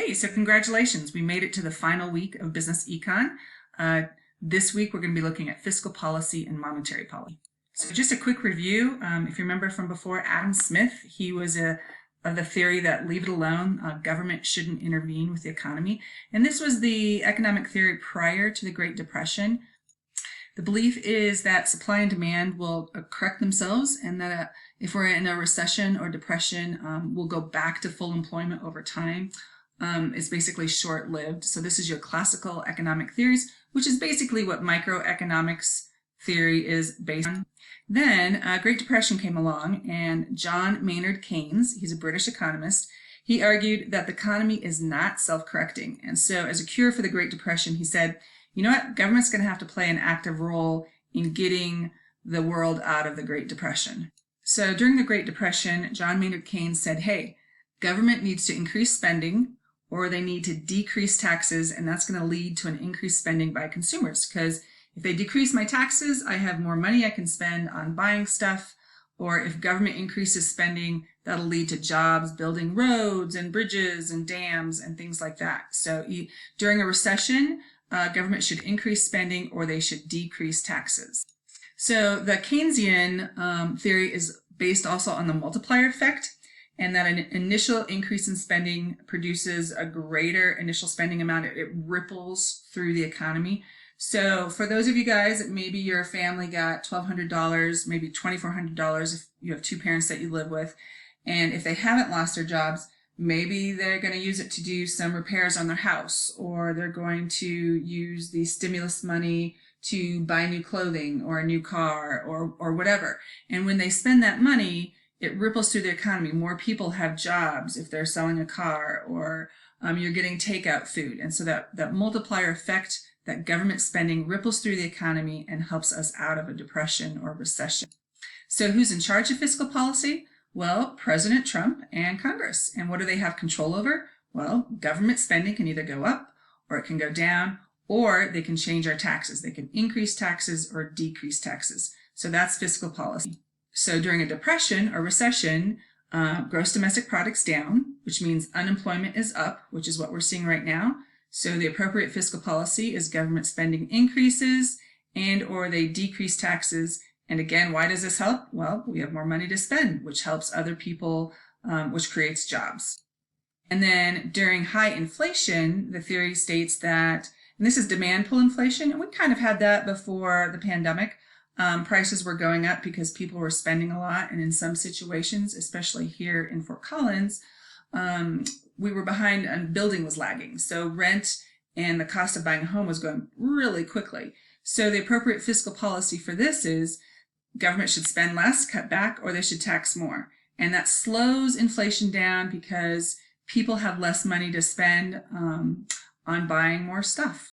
Hey, so congratulations. We made it to the final week of business econ. This week, we're going to be looking at fiscal policy and monetary policy. So just a quick review. If you remember from before, Adam Smith, he was of the theory that leave it alone, government shouldn't intervene with the economy. And this was the economic theory prior to the Great Depression. The belief is that supply and demand will correct themselves, and that if we're in a recession or depression, we'll go back to full employment over time. It's basically short-lived. So this is your classical economic theories, which is basically what microeconomics theory is based on. Then Great Depression came along, and John Maynard Keynes, he's a British economist, he argued that the economy is not self-correcting. And so as a cure for the Great Depression, he said, you know what, government's going to have to play an active role in getting the world out of the Great Depression. So during the Great Depression, John Maynard Keynes said, hey, government needs to increase spending, or they need to decrease taxes, and that's going to lead to an increased spending by consumers, because if they decrease my taxes, I have more money I can spend on buying stuff, or if government increases spending, that'll lead to jobs, building roads and bridges and dams and things like that. So during a recession, government should increase spending or they should decrease taxes. So the Keynesian theory is based also on the multiplier effect, and that an initial increase in spending produces a greater initial spending amount. It ripples through the economy. So for those of you guys that maybe your family got $1,200, maybe $2,400 if you have two parents that you live with, and if they haven't lost their jobs, maybe they're going to use it to do some repairs on their house, or they're going to use the stimulus money to buy new clothing or a new car or whatever. And when they spend that money, it ripples through the economy. More people have jobs if they're selling a car, or you're getting takeout food. And so that multiplier effect, that government spending ripples through the economy and helps us out of a depression or recession. So who's in charge of fiscal policy? Well, President Trump and Congress. And what do they have control over? Well, government spending can either go up or it can go down, or they can change our taxes. They can increase taxes or decrease taxes. So that's fiscal policy. So during a depression or recession, gross domestic product's down, which means unemployment is up, which is what we're seeing right now. So the appropriate fiscal policy is government spending increases and or they decrease taxes. And again, why does this help? Well, we have more money to spend, which helps other people, which creates jobs. And then during high inflation, the theory states that, and this is demand pull inflation, and we kind of had that before the pandemic. Prices were going up because people were spending a lot, and in some situations, especially here in Fort Collins, we were behind and building was lagging. So rent and the cost of buying a home was going really quickly. So the appropriate fiscal policy for this is government should spend less, cut back, or they should tax more. And that slows inflation down because people have less money to spend on buying more stuff.